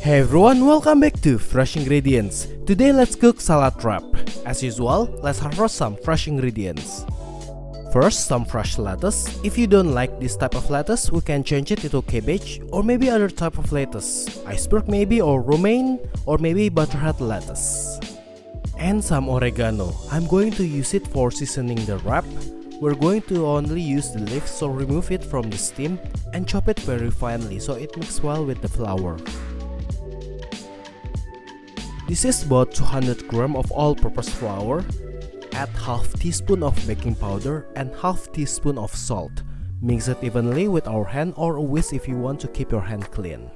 Hey everyone, welcome back to Fresh Ingredients. Today let's cook salad wrap. As usual, let's harvest some fresh ingredients. First, some fresh lettuce. If you don't like this type of lettuce, we can change it into cabbage or maybe other type of lettuce. Iceberg maybe, or romaine, or maybe butterhead lettuce. And some oregano. I'm going to use it for seasoning the wrap. We're going to only use the leaves, so remove it from the steam and chop it very finely so it mixes well with the flour. This is about 200 grams of all-purpose flour. Add half teaspoon of baking powder and half teaspoon of salt. Mix it evenly with our hand or a whisk if you want to keep your hand clean.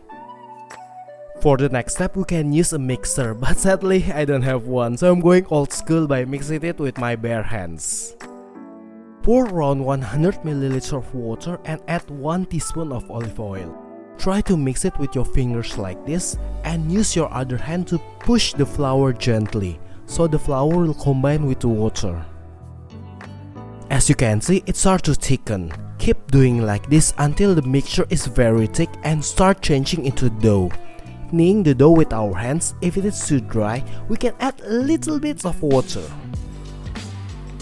For the next step, we can use a mixer, but sadly I don't have one, so I'm going old school by mixing it with my bare hands. Pour around 100 ml of water and add 1 teaspoon of olive oil. Try to mix it with your fingers like this and use your other hand to push the flour gently so the flour will combine with the water. As you can see, it starts to thicken. Keep doing like this until the mixture is very thick and start changing into dough. Kneading the dough with our hands. If it is too dry, we can add a little bit of water.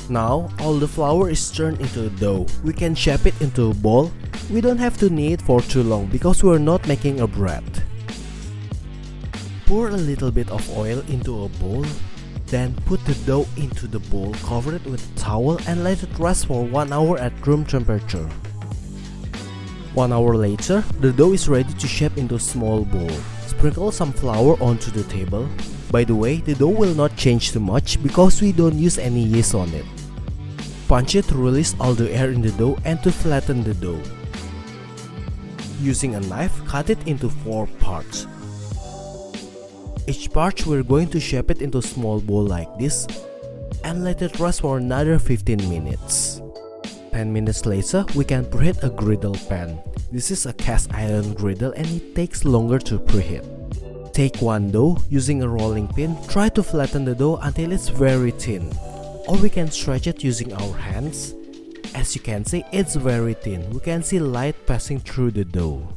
Now, all the flour is turned into dough. We can shape it into a ball. We don't have to knead for too long because we're not making a bread. Pour a little bit of oil into a bowl. Then put the dough into the bowl, cover it with a towel and let it rest for 1 hour at room temperature. 1 hour later, the dough is ready to shape into a small bowl. Sprinkle some flour onto the table. By the way, the dough will not change too much because we don't use any yeast on it. Punch it to release all the air in the dough and to flatten the dough. Using a knife, cut it into 4 parts. Each part we're going to shape it into a small bowl like this and let it rest for another 15 minutes. 10 minutes later, we can preheat a griddle pan. This is a cast iron griddle and it takes longer to preheat. Take one dough, using a rolling pin, try to flatten the dough until it's very thin. Or we can stretch it using our hands. As you can see, it's very thin. We can see light passing through the dough.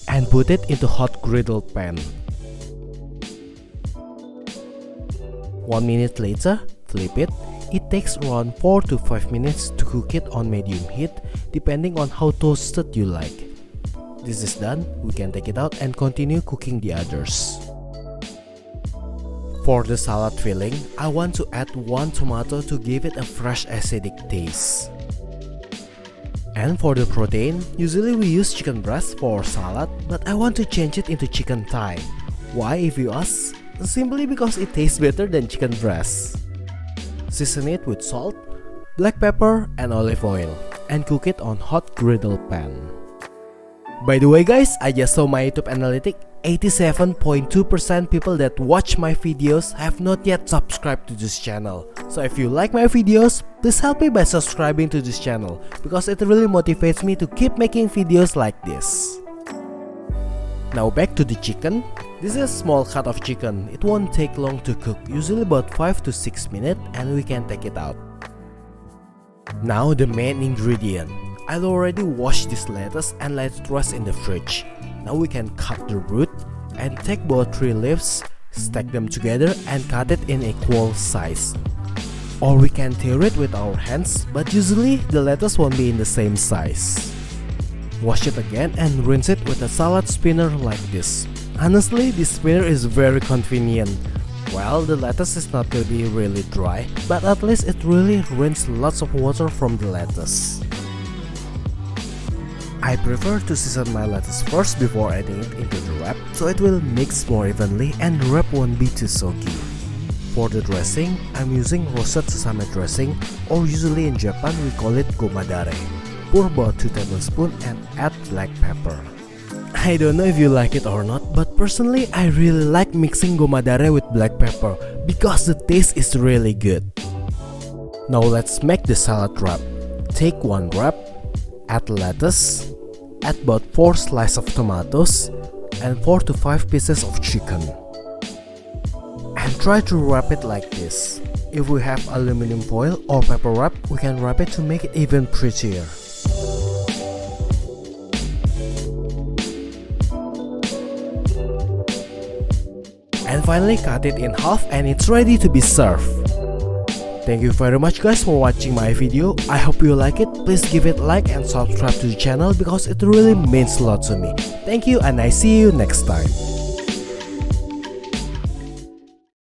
And put it into hot griddle pan. 1 minute later, flip it. It takes around 4 to 5 minutes to cook it on medium heat, depending on how toasted you like. This is done, we can take it out and continue cooking the others. For the salad filling, I want to add 1 tomato to give it a fresh acidic taste. And for the protein, usually we use chicken breast for salad, but I want to change it into chicken thigh. Why if you ask? Simply because it tastes better than chicken breast. Season it with salt, black pepper and olive oil, and cook it on hot griddle pan. By the way guys, I just saw my YouTube analytics. 87.2% people that watch my videos have not yet subscribed to this channel. So if you like my videos, please help me by subscribing to this channel because it really motivates me to keep making videos like this. Now back to the chicken. This is a small cut of chicken. It won't take long to cook, usually about 5 to 6 minutes, and we can take it out. Now the main ingredient. I already washed this lettuce and let it rest in the fridge. Now we can cut the root and take about 3 leaves, stack them together and cut it in equal size. Or we can tear it with our hands, but usually the lettuce won't be in the same size. Wash it again and rinse it with a salad spinner like this. Honestly, this spinner is very convenient. Well, the lettuce is not going to be really dry, but at least it really rinses lots of water from the lettuce. I prefer to season my lettuce first before adding it into the wrap, so it will mix more evenly and the wrap won't be too soggy. For the dressing, I'm using roasted sesame dressing, or usually in Japan we call it Goma Dare. Pour about 2 tablespoons and add black pepper. I don't know if you like it or not, but personally I really like mixing Goma Dare with black pepper because the taste is really good. Now let's make the salad wrap. Take 1 wrap, add lettuce, add about 4 slices of tomatoes and 4 to 5 pieces of chicken. And try to wrap it like this. If we have aluminum foil or paper wrap, we can wrap it to make it even prettier. and finally cut it in half and it's ready to be served. Thank you very much guys for watching my video. I hope you like it. Please give it a like and subscribe to the channel because it really means a lot to me. Thank you and I see you next time.